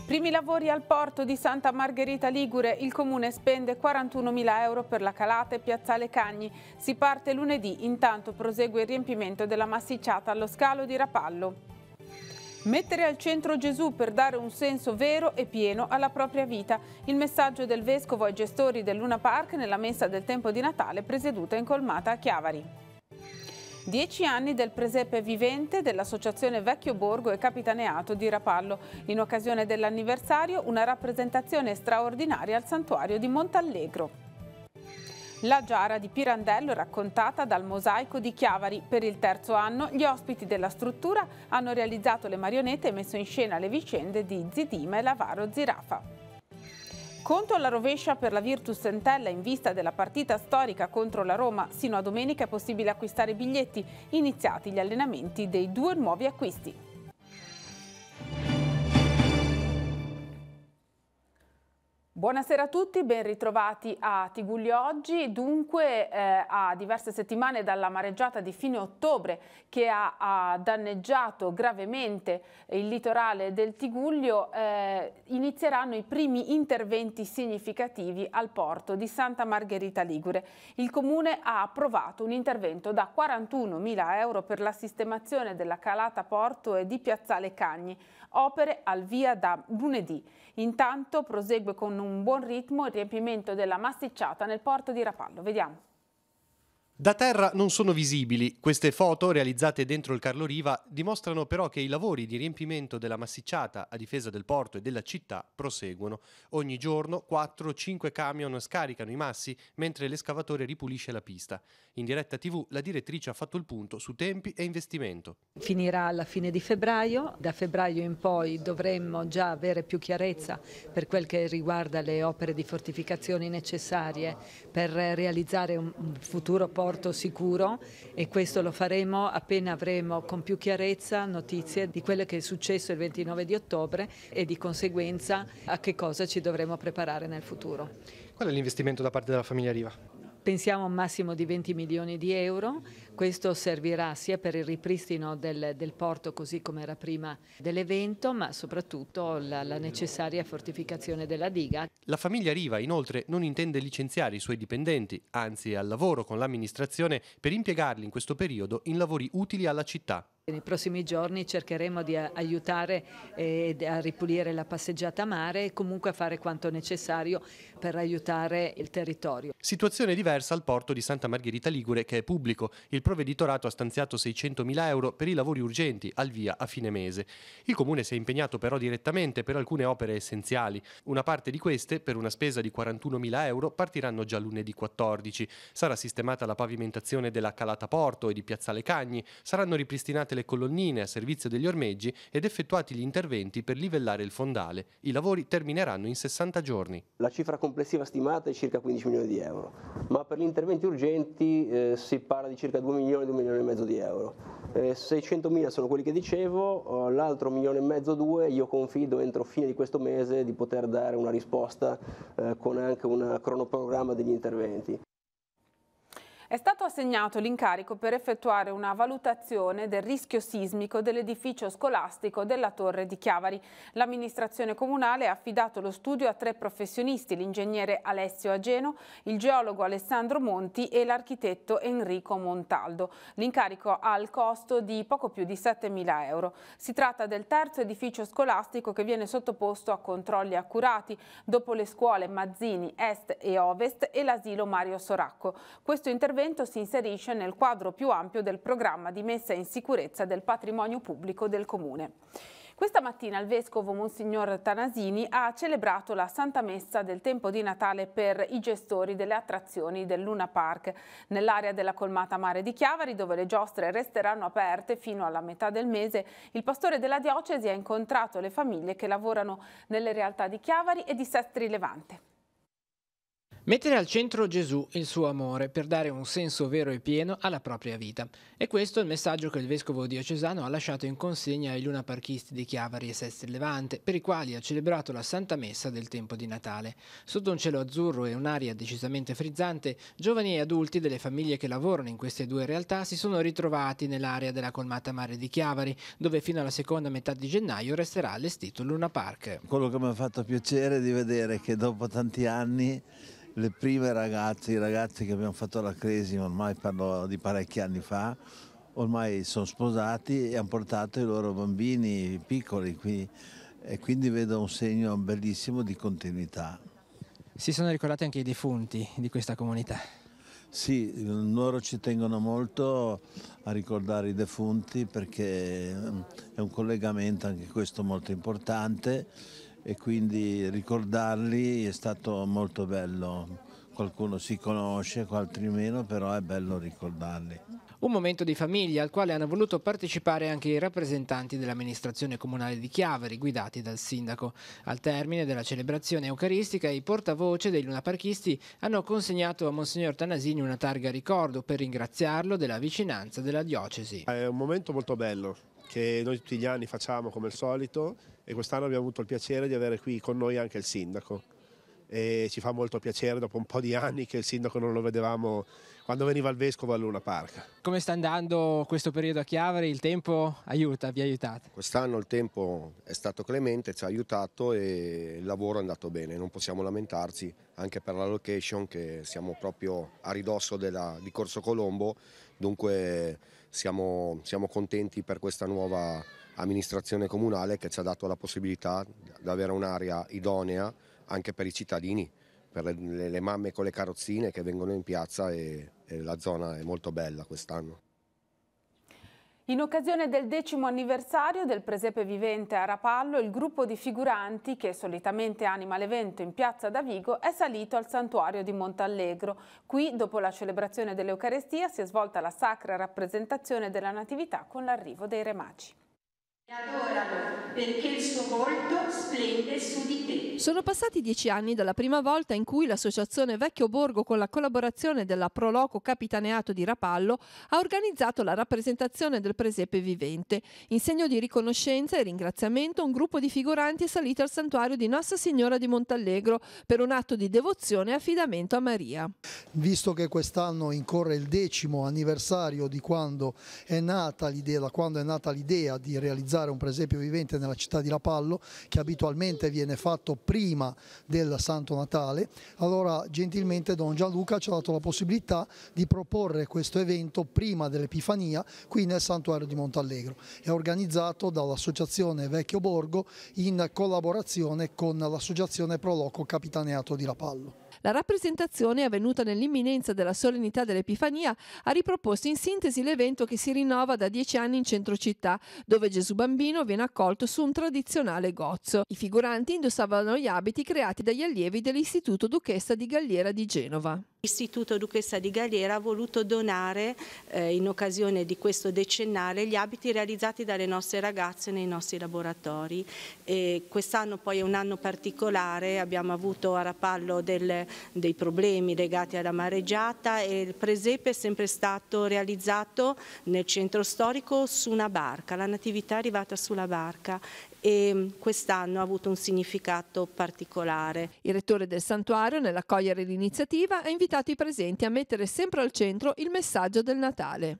Primi lavori al porto di Santa Margherita Ligure. Il comune spende 41.000 euro per la calata e Piazzale Cagni. Si parte lunedì, intanto prosegue il riempimento della massicciata allo scalo di Rapallo. Mettere al centro Gesù per dare un senso vero e pieno alla propria vita. Il messaggio del Vescovo ai gestori del Luna Park nella messa del tempo di Natale presieduta in Colmata a Chiavari. 10 anni del presepe vivente dell'Associazione Vecchio Borgo e Capitaneato di Rapallo. In occasione dell'anniversario, una rappresentazione straordinaria al santuario di Montallegro. La giara di Pirandello raccontata dal Mosaico di Chiavari. Per il terzo anno gli ospiti della struttura hanno realizzato le marionette e messo in scena le vicende di Zidima e Lavaro Zirafa. Conto alla rovescia per la Virtus Entella in vista della partita storica contro la Roma. Sino a domenica è possibile acquistare biglietti, iniziati gli allenamenti dei 2 nuovi acquisti. Buonasera a tutti, ben ritrovati a Tigullio oggi. Dunque a diverse settimane dalla mareggiata di fine ottobre che ha danneggiato gravemente il litorale del Tigullio, inizieranno i primi interventi significativi al porto di Santa Margherita Ligure. Il Comune ha approvato un intervento da 41.000 euro per la sistemazione della calata porto e di Piazzale Cagni, opere al via da lunedì. Intanto prosegue con un buon ritmo il riempimento della massicciata nel porto di Rapallo. Vediamo. Da terra non sono visibili. Queste foto, realizzate dentro il Carloriva, dimostrano però che i lavori di riempimento della massicciata a difesa del porto e della città proseguono. Ogni giorno 4-5 camion scaricano i massi mentre l'escavatore ripulisce la pista. In diretta TV la direttrice ha fatto il punto su tempi e investimento. Finirà alla fine di febbraio. Da febbraio in poi dovremmo già avere più chiarezza per quel che riguarda le opere di fortificazione necessarie per realizzare un futuro porto sicuro, e questo lo faremo appena avremo con più chiarezza notizie di quello che è successo il 29 di ottobre e di conseguenza a che cosa ci dovremo preparare nel futuro. Qual è l'investimento da parte della famiglia Riva? Pensiamo a un massimo di 20 milioni di euro. Questo servirà sia per il ripristino del porto così come era prima dell'evento, ma soprattutto la necessaria fortificazione della diga. La famiglia Riva inoltre non intende licenziare i suoi dipendenti, anzi è al lavoro con l'amministrazione per impiegarli in questo periodo in lavori utili alla città. Nei prossimi giorni cercheremo di aiutare a ripulire la passeggiata a mare e comunque a fare quanto necessario per aiutare il territorio. Situazione diversa al porto di Santa Margherita Ligure, che è pubblico. Il provveditorato ha stanziato 600.000 euro per i lavori urgenti al via a fine mese. Il Comune si è impegnato però direttamente per alcune opere essenziali. Una parte di queste, per una spesa di 41.000 euro, partiranno già lunedì 14. Sarà sistemata la pavimentazione della calata porto e di Piazzale Cagni, saranno ripristinate le colonnine a servizio degli ormeggi ed effettuati gli interventi per livellare il fondale. I lavori termineranno in 60 giorni. La cifra complessiva stimata è circa 15 milioni di euro, ma per gli interventi urgenti si parla di circa 2 milioni, 2 milioni e mezzo di euro. 600.000 sono quelli che dicevo, l'altro 1,5 milioni, 2, io confido entro fine di questo mese di poter dare una risposta con anche un cronoprogramma degli interventi. È stato assegnato l'incarico per effettuare una valutazione del rischio sismico dell'edificio scolastico della Torre di Chiavari. L'amministrazione comunale ha affidato lo studio a 3 professionisti, l'ingegnere Alessio Ageno, il geologo Alessandro Monti e l'architetto Enrico Montaldo. L'incarico ha il costo di poco più di 7.000 euro. Si tratta del terzo edificio scolastico che viene sottoposto a controlli accurati, dopo le scuole Mazzini Est e Ovest e l'asilo Mario Soracco. Questo intervento si inserisce nel quadro più ampio del programma di messa in sicurezza del patrimonio pubblico del Comune. Questa mattina il Vescovo Monsignor Tanasini ha celebrato la Santa Messa del tempo di Natale per i gestori delle attrazioni del Luna Park nell'area della Colmata Mare di Chiavari, dove le giostre resteranno aperte fino alla metà del mese. Il pastore della diocesi ha incontrato le famiglie che lavorano nelle realtà di Chiavari e di Sestri Levante. Mettere al centro Gesù e il suo amore per dare un senso vero e pieno alla propria vita. E questo è il messaggio che il vescovo diocesano ha lasciato in consegna ai lunaparchisti di Chiavari e Sestri Levante, per i quali ha celebrato la Santa Messa del tempo di Natale. Sotto un cielo azzurro e un'aria decisamente frizzante, giovani e adulti delle famiglie che lavorano in queste due realtà si sono ritrovati nell'area della colmata mare di Chiavari, dove fino alla seconda metà di gennaio resterà allestito il Luna Park. Quello che mi ha fatto piacere è di vedere che dopo tanti anni le prime ragazze, i ragazzi che abbiamo fatto la Cresima, ormai parlo di parecchi anni fa, ormai sono sposati e hanno portato i loro bambini piccoli qui, e quindi vedo un segno bellissimo di continuità. Si sono ricordati anche i defunti di questa comunità. Sì, loro ci tengono molto a ricordare i defunti perché è un collegamento anche questo molto importante e quindi ricordarli è stato molto bello. Qualcuno si conosce, altri meno, però è bello ricordarli. Un momento di famiglia al quale hanno voluto partecipare anche i rappresentanti dell'amministrazione comunale di Chiavari, guidati dal sindaco. Al termine della celebrazione eucaristica, i portavoce dei lunaparchisti hanno consegnato a Monsignor Tanasini una targa ricordo per ringraziarlo della vicinanza della diocesi. È un momento molto bello che noi tutti gli anni facciamo come al solito e quest'anno abbiamo avuto il piacere di avere qui con noi anche il sindaco. E ci fa molto piacere dopo un po' di anni che il sindaco non lo vedevamo quando veniva il vescovo al Luna Park. Come sta andando questo periodo a Chiavari? Il tempo aiuta, vi ha aiutato? Quest'anno il tempo è stato clemente, ci ha aiutato e il lavoro è andato bene, non possiamo lamentarci anche per la location che siamo proprio a ridosso di Corso Colombo, dunque siamo contenti per questa nuova amministrazione comunale che ci ha dato la possibilità di avere un'area idonea anche per i cittadini, per le mamme con le carrozzine che vengono in piazza e la zona è molto bella quest'anno. In occasione del 10° anniversario del presepe vivente a Rapallo, il gruppo di figuranti che solitamente anima l'evento in piazza Davigo è salito al santuario di Montallegro. Qui, dopo la celebrazione dell'Eucarestia, si è svolta la sacra rappresentazione della Natività con l'arrivo dei Re Magi. Adoralo, perché il suo volto splende su di te. Sono passati 10 anni dalla prima volta in cui l'associazione Vecchio Borgo, con la collaborazione della Proloco Capitaneato di Rapallo, ha organizzato la rappresentazione del presepe vivente. In segno di riconoscenza e ringraziamento, un gruppo di figuranti è salito al santuario di Nostra Signora di Montallegro per un atto di devozione e affidamento a Maria. Visto che quest'anno incorre il 10° anniversario di quando è nata l'idea di realizzare un presepio vivente nella città di Rapallo, che abitualmente viene fatto prima del Santo Natale, allora gentilmente Don Gianluca ci ha dato la possibilità di proporre questo evento prima dell'Epifania qui nel santuario di Montallegro. È organizzato dall'associazione Vecchio Borgo in collaborazione con l'associazione Proloco Capitaneato di Rapallo. La rappresentazione, avvenuta nell'imminenza della solennità dell'Epifania, ha riproposto in sintesi l'evento che si rinnova da 10 anni in centro città, dove Gesù Bambino viene accolto su un tradizionale gozzo. I figuranti indossavano gli abiti creati dagli allievi dell'Istituto Duchessa di Galliera di Genova. L'Istituto Duchessa di Galliera ha voluto donare in occasione di questo decennale gli abiti realizzati dalle nostre ragazze nei nostri laboratori. Quest'anno poi è un anno particolare, abbiamo avuto a Rapallo dei problemi legati alla mareggiata e il presepe è sempre stato realizzato nel centro storico su una barca, la Natività è arrivata sulla barca e quest'anno ha avuto un significato particolare. Il rettore del santuario, nell'accogliere l'iniziativa, ha invitato i presenti a mettere sempre al centro il messaggio del Natale.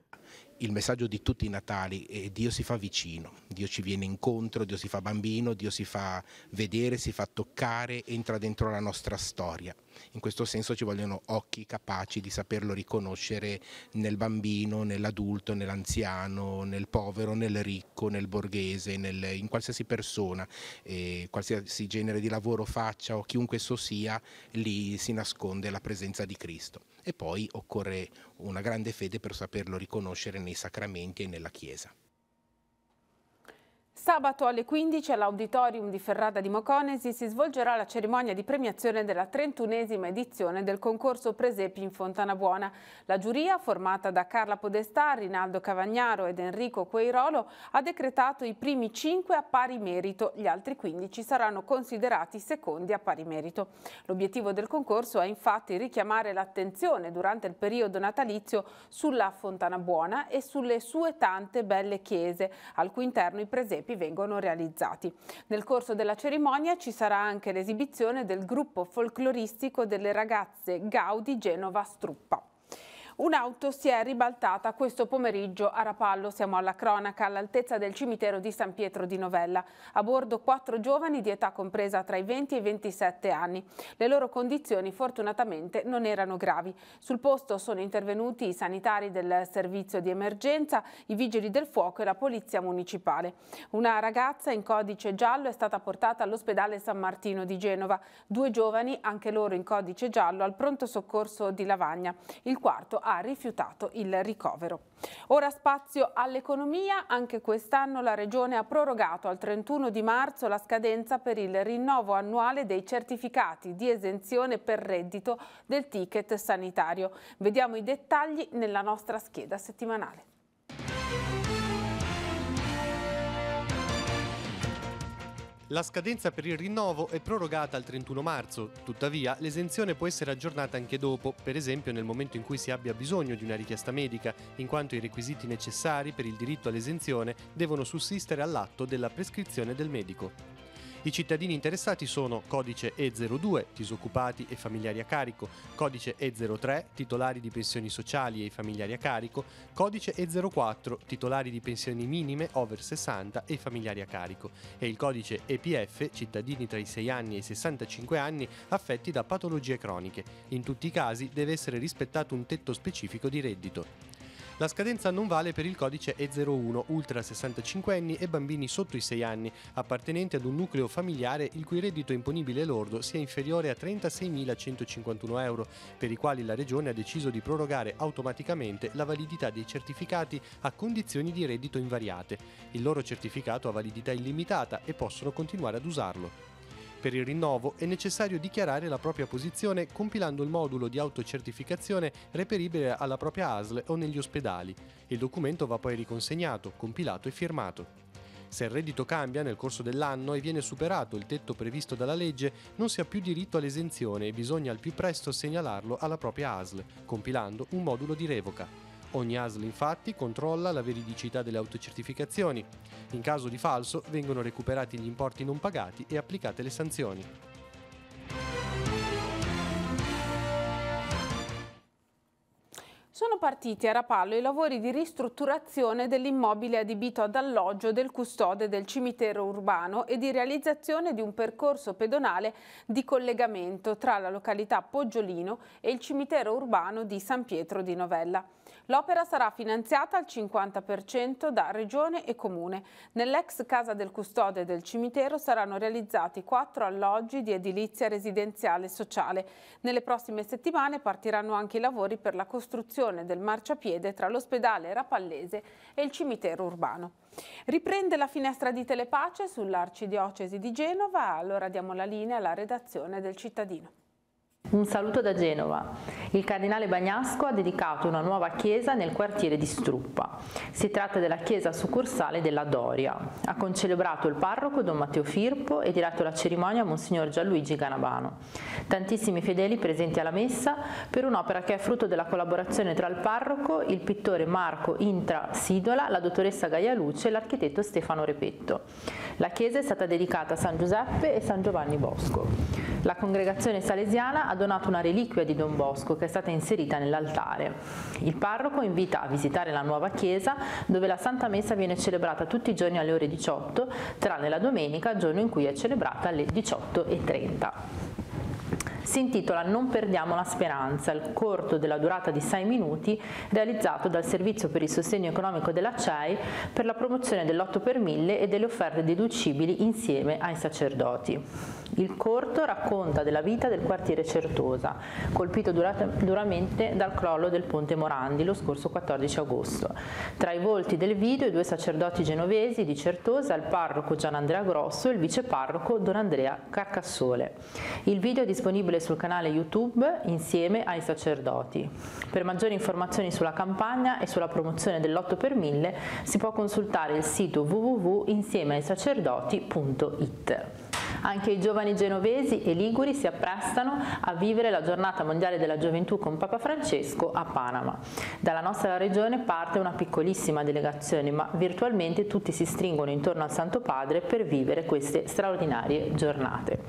Il messaggio di tutti i Natali è Dio si fa vicino, Dio ci viene incontro, Dio si fa bambino, Dio si fa vedere, si fa toccare, entra dentro la nostra storia. In questo senso ci vogliono occhi capaci di saperlo riconoscere nel bambino, nell'adulto, nell'anziano, nel povero, nel ricco, nel borghese, in qualsiasi persona, qualsiasi genere di lavoro faccia o chiunque esso sia, lì si nasconde la presenza di Cristo. E poi occorre una grande fede per saperlo riconoscere nei sacramenti e nella Chiesa. Sabato alle 15 all'Auditorium di Ferrada di Moconesi si svolgerà la cerimonia di premiazione della 31esima edizione del concorso Presepi in Fontanabuona. La giuria, formata da Carla Podestà, Rinaldo Cavagnaro ed Enrico Queirolo, ha decretato i primi 5 a pari merito, gli altri 15 saranno considerati secondi a pari merito. L'obiettivo del concorso è infatti richiamare l'attenzione durante il periodo natalizio sulla Fontanabuona e sulle sue tante belle chiese, al cui interno i presepi vengono realizzati. Nel corso della cerimonia ci sarà anche l'esibizione del gruppo folcloristico delle ragazze Gaudi Genova Struppa. Un'auto si è ribaltata questo pomeriggio a Rapallo, siamo alla cronaca, all'altezza del cimitero di San Pietro di Novella. A bordo 4 giovani di età compresa tra i 20 e i 27 anni. Le loro condizioni fortunatamente non erano gravi. Sul posto sono intervenuti i sanitari del servizio di emergenza, i vigili del fuoco e la polizia municipale. Una ragazza in codice giallo è stata portata all'ospedale San Martino di Genova. 2 giovani, anche loro in codice giallo, al pronto soccorso di Lavagna. Il quarto ha rifiutato il ricovero. Ora spazio all'economia. Anche quest'anno la Regione ha prorogato al 31 di marzo la scadenza per il rinnovo annuale dei certificati di esenzione per reddito del ticket sanitario. Vediamo i dettagli nella nostra scheda settimanale. La scadenza per il rinnovo è prorogata al 31 marzo, tuttavia l'esenzione può essere aggiornata anche dopo, per esempio nel momento in cui si abbia bisogno di una richiesta medica, in quanto i requisiti necessari per il diritto all'esenzione devono sussistere all'atto della prescrizione del medico. I cittadini interessati sono codice E02, disoccupati e familiari a carico, codice E03, titolari di pensioni sociali e familiari a carico, codice E04, titolari di pensioni minime over 60 e familiari a carico, e il codice EPF, cittadini tra i 6 anni e i 65 anni affetti da patologie croniche. In tutti i casi deve essere rispettato un tetto specifico di reddito. La scadenza non vale per il codice E01, ultra 65enni e bambini sotto i 6 anni, appartenenti ad un nucleo familiare il cui reddito imponibile lordo sia inferiore a 36.151 euro, per i quali la Regione ha deciso di prorogare automaticamente la validità dei certificati a condizioni di reddito invariate. Il loro certificato ha validità illimitata e possono continuare ad usarlo. Per il rinnovo è necessario dichiarare la propria posizione compilando il modulo di autocertificazione reperibile alla propria ASL o negli ospedali. Il documento va poi riconsegnato, compilato e firmato. Se il reddito cambia nel corso dell'anno e viene superato il tetto previsto dalla legge, non si ha più diritto all'esenzione e bisogna al più presto segnalarlo alla propria ASL, compilando un modulo di revoca. Ogni ASL infatti controlla la veridicità delle autocertificazioni. In caso di falso vengono recuperati gli importi non pagati e applicate le sanzioni. Sono partiti a Rapallo i lavori di ristrutturazione dell'immobile adibito ad alloggio del custode del cimitero urbano e di realizzazione di un percorso pedonale di collegamento tra la località Poggiolino e il cimitero urbano di San Pietro di Novella. L'opera sarà finanziata al 50% da Regione e Comune. Nell'ex casa del custode del cimitero saranno realizzati 4 alloggi di edilizia residenziale sociale. Nelle prossime settimane partiranno anche i lavori per la costruzione del marciapiede tra l'ospedale rapallese e il cimitero urbano. Riprende la finestra di Telepace sull'Arcidiocesi di Genova, allora diamo la linea alla redazione del Cittadino. Un saluto da Genova. Il cardinale Bagnasco ha dedicato una nuova chiesa nel quartiere di Struppa. Si tratta della chiesa succursale della Doria. Ha concelebrato il parroco Don Matteo Firpo e diretto la cerimonia Monsignor Gianluigi Ganabano. Tantissimi fedeli presenti alla messa per un'opera che è frutto della collaborazione tra il parroco, il pittore Marco Intra Sidola, la dottoressa Gaia Luce e l'architetto Stefano Repetto. La chiesa è stata dedicata a San Giuseppe e San Giovanni Bosco. La congregazione salesiana ha donato una reliquia di Don Bosco che è stata inserita nell'altare. Il parroco invita a visitare la nuova chiesa dove la Santa Messa viene celebrata tutti i giorni alle ore 18, tranne la domenica, giorno in cui è celebrata alle 18:30. Si intitola Non perdiamo la speranza, il corto della durata di 6 minuti realizzato dal Servizio per il Sostegno Economico della CEI per la promozione dell'8 per 1000 e delle offerte deducibili insieme ai sacerdoti. Il corto racconta della vita del quartiere Certosa, colpito duramente dal crollo del ponte Morandi lo scorso 14 agosto. Tra i volti del video i 2 sacerdoti genovesi di Certosa, il parroco Gian Andrea Grosso e il viceparroco Don Andrea Carcassole. Il video è disponibile sul canale YouTube Insieme ai Sacerdoti. Per maggiori informazioni sulla campagna e sulla promozione dell'8 per 1000 si può consultare il sito www.insiemeaisacerdoti.it. Anche i giovani genovesi e liguri si apprestano a vivere la giornata mondiale della gioventù con Papa Francesco a Panama. Dalla nostra regione parte una piccolissima delegazione, ma virtualmente tutti si stringono intorno al Santo Padre per vivere queste straordinarie giornate.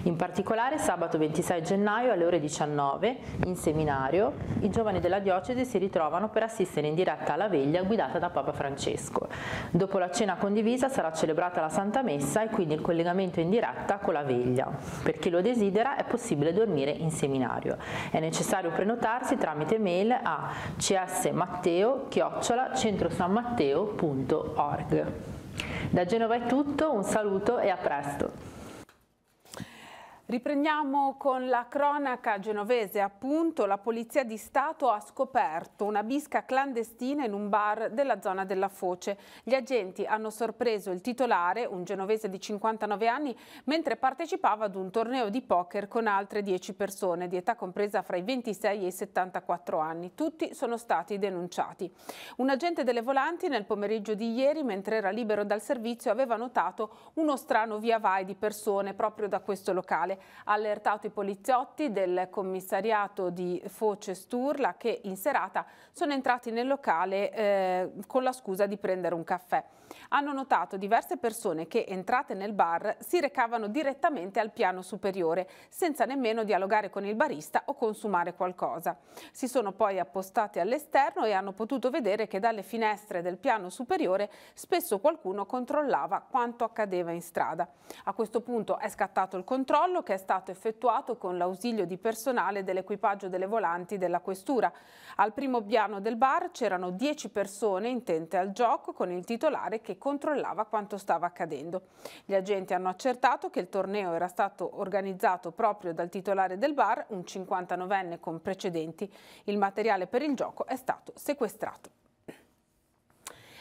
In particolare sabato 26 gennaio alle ore 19 in seminario i giovani della diocesi si ritrovano per assistere in diretta alla veglia guidata da Papa Francesco. Dopo la cena condivisa sarà celebrata la Santa Messa e quindi il collegamento in diretta con la veglia. Per chi lo desidera è possibile dormire in seminario. È necessario prenotarsi tramite mail a csmatteo@centrosanmatteo.org. Da Genova è tutto, un saluto e a presto. Riprendiamo con la cronaca genovese. Appunto, la Polizia di Stato ha scoperto una bisca clandestina in un bar della zona della Foce. Gli agenti hanno sorpreso il titolare, un genovese di 59 anni, mentre partecipava ad un torneo di poker con altre 10 persone di età compresa fra i 26 e i 74 anni. Tutti sono stati denunciati. Un agente delle volanti nel pomeriggio di ieri, mentre era libero dal servizio, aveva notato uno strano via vai di persone proprio da questo locale. Ha allertato i poliziotti del commissariato di Foce Sturla che in serata sono entrati nel locale con la scusa di prendere un caffè. Hanno notato diverse persone che, entrate nel bar, si recavano direttamente al piano superiore, senza nemmeno dialogare con il barista o consumare qualcosa. Si sono poi appostati all'esterno e hanno potuto vedere che dalle finestre del piano superiore spesso qualcuno controllava quanto accadeva in strada. A questo punto è scattato il controllo, che è stato effettuato con l'ausilio di personale dell'equipaggio delle volanti della questura. Al primo piano del bar c'erano 10 persone intente al gioco, con il titolare che controllava quanto stava accadendo. Gli agenti hanno accertato che il torneo era stato organizzato proprio dal titolare del bar, un 59enne con precedenti. Il materiale per il gioco è stato sequestrato.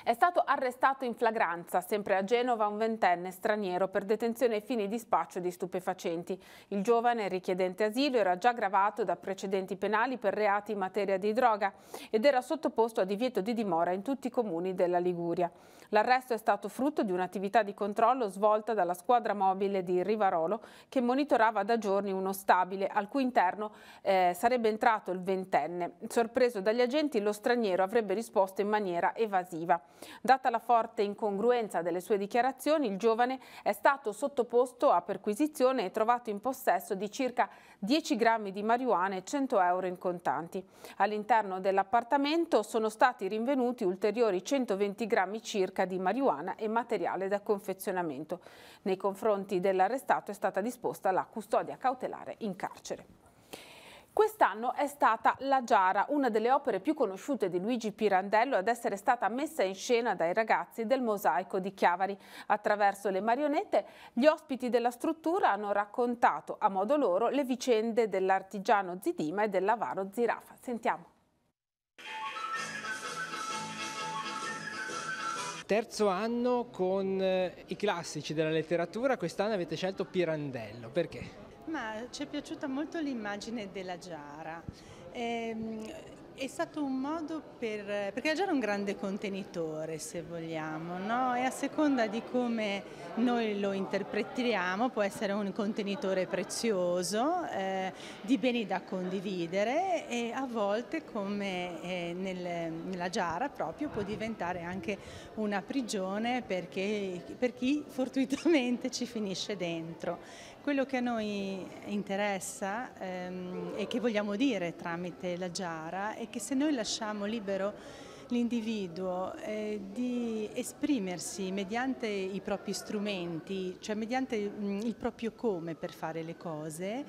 È stato arrestato in flagranza, sempre a Genova, un 20enne straniero per detenzione ai fini di spaccio di stupefacenti. Il giovane, richiedente asilo, era già gravato da precedenti penali per reati in materia di droga ed era sottoposto a divieto di dimora in tutti i comuni della Liguria. L'arresto è stato frutto di un'attività di controllo svolta dalla squadra mobile di Rivarolo, che monitorava da giorni uno stabile al cui interno sarebbe entrato il 20enne. Sorpreso dagli agenti, lo straniero avrebbe risposto in maniera evasiva. Data la forte incongruenza delle sue dichiarazioni, il giovane è stato sottoposto a perquisizione e trovato in possesso di circa 10 grammi di marijuana e 100 euro in contanti. All'interno dell'appartamento sono stati rinvenuti ulteriori 120 grammi circa di marijuana e materiale da confezionamento. Nei confronti dell'arrestato è stata disposta la custodia cautelare in carcere. Quest'anno è stata La Giara, una delle opere più conosciute di Luigi Pirandello, ad essere stata messa in scena dai ragazzi del Mosaico di Chiavari. Attraverso le marionette, gli ospiti della struttura hanno raccontato a modo loro le vicende dell'artigiano Zidima e dell'avaro Zirafa. Sentiamo. Terzo anno con i classici della letteratura, quest'anno avete scelto Pirandello, perché? Ma ci è piaciuta molto l'immagine della Giara. È stato un modo perché la Giara è un grande contenitore, se vogliamo, no? E a seconda di come noi lo interpretiamo può essere un contenitore prezioso, di beni da condividere, e a volte, come nella Giara proprio, può diventare anche una prigione per chi fortuitamente ci finisce dentro. Quello che a noi interessa e che vogliamo dire tramite la Giara è che se noi lasciamo libero l'individuo di esprimersi mediante i propri strumenti, cioè mediante il proprio come per fare le cose.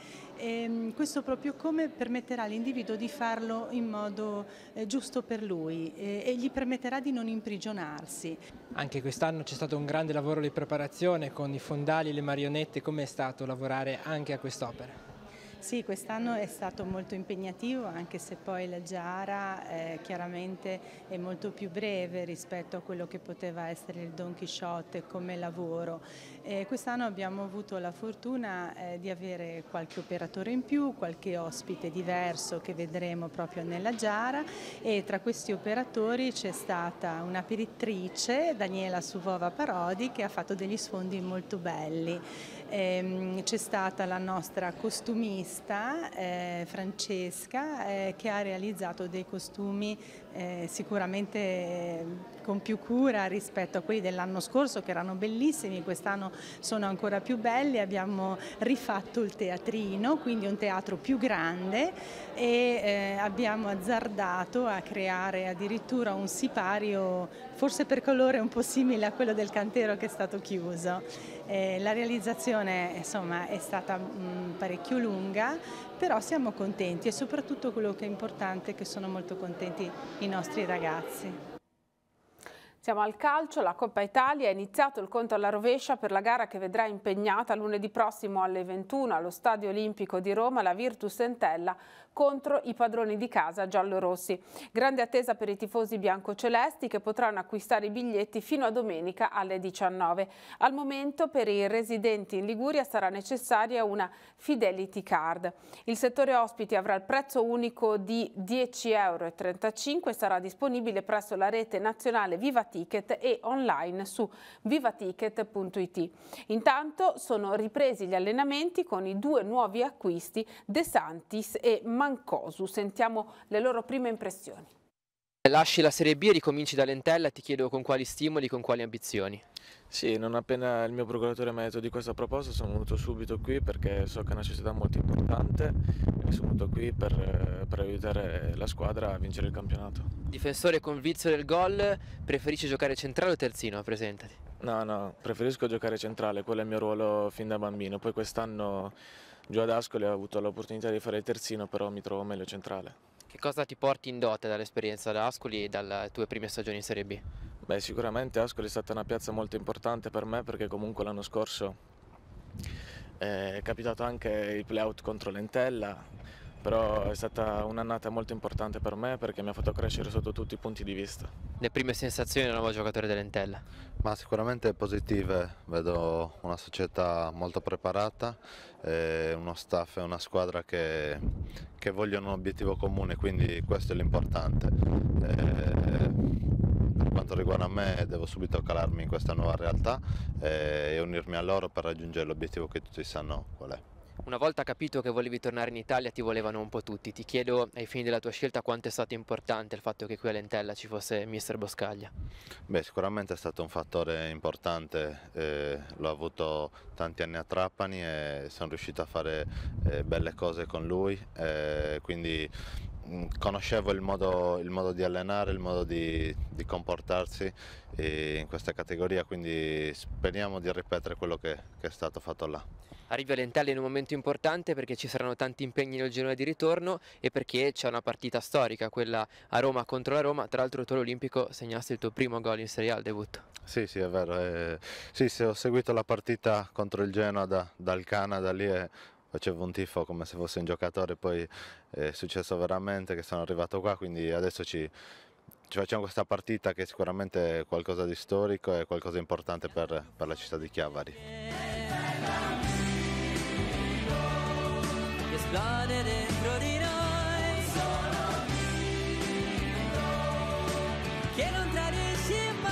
Questo proprio come permetterà all'individuo di farlo in modo giusto per lui e gli permetterà di non imprigionarsi. Anche quest'anno c'è stato un grande lavoro di preparazione con i fondali e le marionette. Com'è stato lavorare anche a quest'opera? Sì, quest'anno è stato molto impegnativo, anche se poi la Giara chiaramente è molto più breve rispetto a quello che poteva essere il Don Chisciotte come lavoro. Quest'anno abbiamo avuto la fortuna di avere qualche operatore in più, qualche ospite diverso che vedremo proprio nella Giara, e tra questi operatori c'è stata una pittrice, Daniela Suvova Parodi, che ha fatto degli sfondi molto belli. C'è stata la nostra costumista Francesca che ha realizzato dei costumi sicuramente con più cura rispetto a quelli dell'anno scorso, che erano bellissimi. Quest'anno sono ancora più belli. Abbiamo rifatto il teatrino, quindi un teatro più grande, e abbiamo azzardato a creare addirittura un sipario forse per colore un po' simile a quello del Cantero che è stato chiuso. La realizzazione insomma è stata parecchio lunga, però siamo contenti, e soprattutto quello che è importante è che sono molto contenti i nostri ragazzi. Siamo al calcio, la Coppa Italia, è iniziato il conto alla rovescia per la gara che vedrà impegnata lunedì prossimo alle 21 allo Stadio Olimpico di Roma la Virtus Entella contro i padroni di casa giallorossi. Grande attesa per i tifosi biancocelesti, che potranno acquistare i biglietti fino a domenica alle 19. Al momento per i residenti in Liguria sarà necessaria una Fidelity Card. Il settore ospiti avrà il prezzo unico di €10,35 e sarà disponibile presso la rete nazionale Viva Ticket e online su vivaticket.it. Intanto sono ripresi gli allenamenti con i due nuovi acquisti, De Santis e Mancosu. Sentiamo le loro prime impressioni. Lasci la Serie B e ricominci dall'Entella, ti chiedo con quali stimoli, con quali ambizioni. Sì, non appena il mio procuratore mi ha detto di questa proposta sono venuto subito qui, perché so che è una società molto importante e sono venuto qui per aiutare la squadra a vincere il campionato. Difensore con vizio del gol, preferisci giocare centrale o terzino? Presentati. No, preferisco giocare centrale, quello è il mio ruolo fin da bambino. Poi quest'anno giù ad Ascoli ho avuto l'opportunità di fare il terzino, però mi trovo meglio centrale. Che cosa ti porti in dote dall'esperienza ad Ascoli e dalle tue prime stagioni in Serie B? Beh, sicuramente Ascoli è stata una piazza molto importante per me, perché comunque l'anno scorso è capitato anche il play-out contro l'Entella, però è stata un'annata molto importante per me, perché mi ha fatto crescere sotto tutti i punti di vista. Le prime sensazioni del nuovo giocatore dell'Entella? Ma sicuramente positive, vedo una società molto preparata, uno staff e una squadra che vogliono un obiettivo comune, quindi questo è l'importante. Per quanto riguarda me, devo subito calarmi in questa nuova realtà e unirmi a loro per raggiungere l'obiettivo che tutti sanno qual è. Una volta capito che volevi tornare in Italia ti volevano un po' tutti. Ti chiedo, ai fini della tua scelta, quanto è stato importante il fatto che qui all'Entella ci fosse mister Boscaglia? Beh, sicuramente è stato un fattore importante, l'ho avuto tanti anni a Trapani e sono riuscito a fare belle cose con lui, quindi conoscevo il modo di allenare, il modo di comportarsi in questa categoria, quindi speriamo di ripetere quello che è stato fatto là. Arrivi all'Entella in un momento importante, perché ci saranno tanti impegni nel girone di ritorno e perché c'è una partita storica, quella a Roma contro la Roma. Tra l'altro tu all'Olimpico segnaste il tuo primo gol in Serie A al debutto. Sì, è vero. Sì, ho seguito la partita contro il Genoa dal Canada lì e facevo un tifo come se fosse un giocatore, poi è successo veramente che sono arrivato qua, quindi adesso ci facciamo questa partita che sicuramente è qualcosa di storico e qualcosa di importante per la città di Chiavari. Esplode dentro di noi, che non tradisci mai.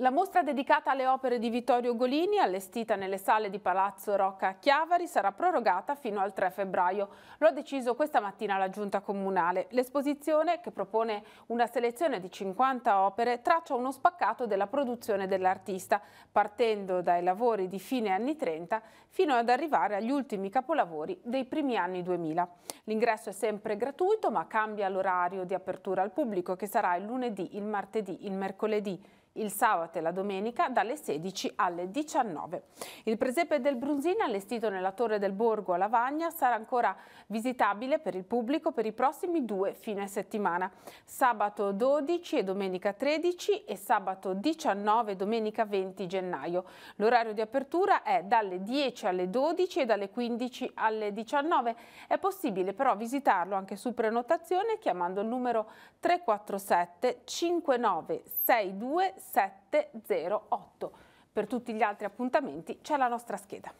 La mostra dedicata alle opere di Vittorio Ugolini, allestita nelle sale di Palazzo Rocca a Chiavari, sarà prorogata fino al 3 febbraio. Lo ha deciso questa mattina la Giunta Comunale. L'esposizione, che propone una selezione di 50 opere, traccia uno spaccato della produzione dell'artista, partendo dai lavori di fine anni 30 fino ad arrivare agli ultimi capolavori dei primi anni 2000. L'ingresso è sempre gratuito, ma cambia l'orario di apertura al pubblico, che sarà il lunedì, il martedì, il mercoledì, il sabato e la domenica dalle 16 alle 19. Il presepe del Brunzini, allestito nella Torre del Borgo a Lavagna, sarà ancora visitabile per il pubblico per i prossimi 2 fine settimana, sabato 12 e domenica 13 e sabato 19 e domenica 20 gennaio. L'orario di apertura è dalle 10 alle 12 e dalle 15 alle 19. È possibile però visitarlo anche su prenotazione chiamando il numero 347 5962 708. Per tutti gli altri appuntamenti c'è la nostra scheda.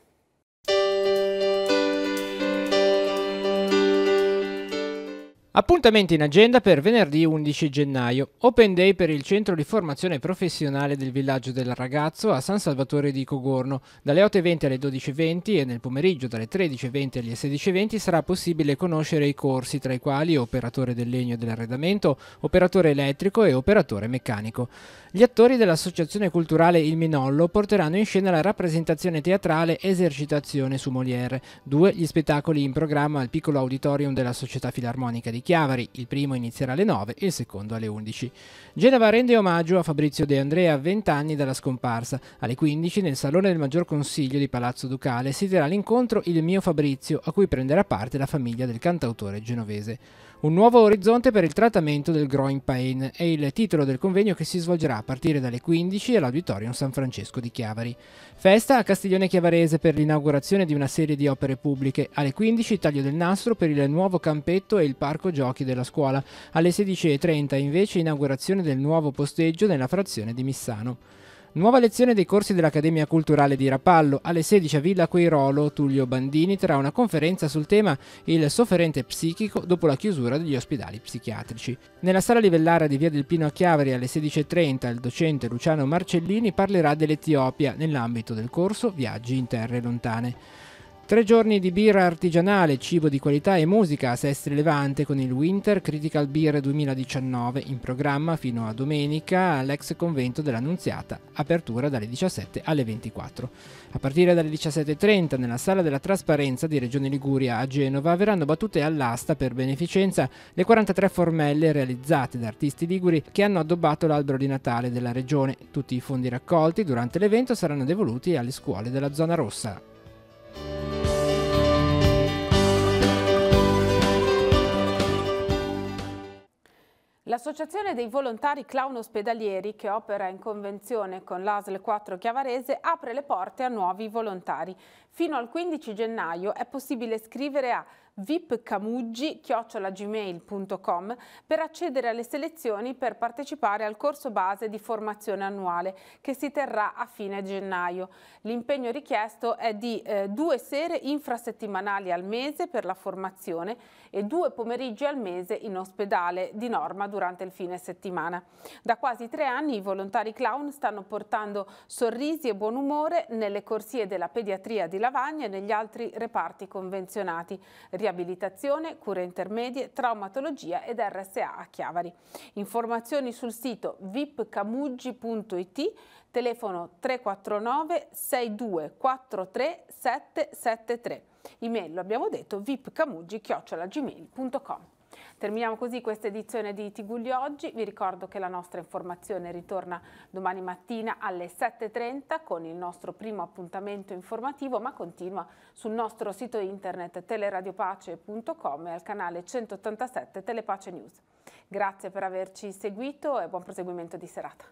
Appuntamenti in agenda per venerdì 11 gennaio. Open Day per il centro di formazione professionale del villaggio del ragazzo a San Salvatore di Cogorno. Dalle 8:20 alle 12:20 e nel pomeriggio dalle 13:20 alle 16:20 sarà possibile conoscere i corsi, tra i quali operatore del legno e dell'arredamento, operatore elettrico e operatore meccanico. Gli attori dell'Associazione Culturale Il Minollo porteranno in scena la rappresentazione teatrale Esercitazione su Molière. 2 gli spettacoli in programma al piccolo auditorium della Società Filarmonica di Chiavari. Il primo inizierà alle 9 e il secondo alle 11. Genova rende omaggio a Fabrizio De Andrea, 20 anni dalla scomparsa. Alle 15 nel Salone del Maggior Consiglio di Palazzo Ducale si terrà l'incontro Il mio Fabrizio, a cui prenderà parte la famiglia del cantautore genovese. Un nuovo orizzonte per il trattamento del growing pain è il titolo del convegno che si svolgerà a partire dalle 15 all'Auditorium San Francesco di Chiavari. Festa a Castiglione Chiavarese per l'inaugurazione di una serie di opere pubbliche. Alle 15 taglio del nastro per il nuovo campetto e il parco giochi della scuola. Alle 16:30 invece inaugurazione del nuovo posteggio nella frazione di Missano. Nuova lezione dei corsi dell'Accademia Culturale di Rapallo. Alle 16 a Villa Queirolo Tullio Bandini terrà una conferenza sul tema Il sofferente psichico dopo la chiusura degli ospedali psichiatrici. Nella sala Livellare di Via del Pino a Chiavari alle 16:30 il docente Luciano Marcellini parlerà dell'Etiopia nell'ambito del corso Viaggi in terre lontane. 3 giorni di birra artigianale, cibo di qualità e musica a Sestri Levante con il Winter Critical Beer 2019, in programma fino a domenica all'ex convento dell'Annunziata, apertura dalle 17 alle 24. A partire dalle 17:30 nella Sala della Trasparenza di Regione Liguria a Genova verranno battute all'asta per beneficenza le 43 formelle realizzate da artisti liguri che hanno addobbato l'albero di Natale della regione. Tutti i fondi raccolti durante l'evento saranno devoluti alle scuole della zona rossa. L'Associazione dei Volontari Clown Ospedalieri, che opera in convenzione con l'ASL 4 Chiavarese, apre le porte a nuovi volontari. Fino al 15 gennaio è possibile scrivere a vipcamuggi@gmail.com per accedere alle selezioni per partecipare al corso base di formazione annuale che si terrà a fine gennaio. L'impegno richiesto è di 2 sere infrasettimanali al mese per la formazione e 2 pomeriggi al mese in ospedale, di norma durante il fine settimana. Da quasi 3 anni i volontari clown stanno portando sorrisi e buon umore nelle corsie della pediatria di Lavagna e negli altri reparti convenzionati. Riabilitazione, cure intermedie, traumatologia ed RSA a Chiavari. Informazioni sul sito vipcamuggi.it, telefono 349 6243 773. Email, lo abbiamo detto, vipcamuggi@gmail.com. Terminiamo così questa edizione di Tigullio Oggi. Vi ricordo che la nostra informazione ritorna domani mattina alle 7:30 con il nostro primo appuntamento informativo, ma continua sul nostro sito internet teleradiopace.com e al canale 187 Telepace News. Grazie per averci seguito e buon proseguimento di serata.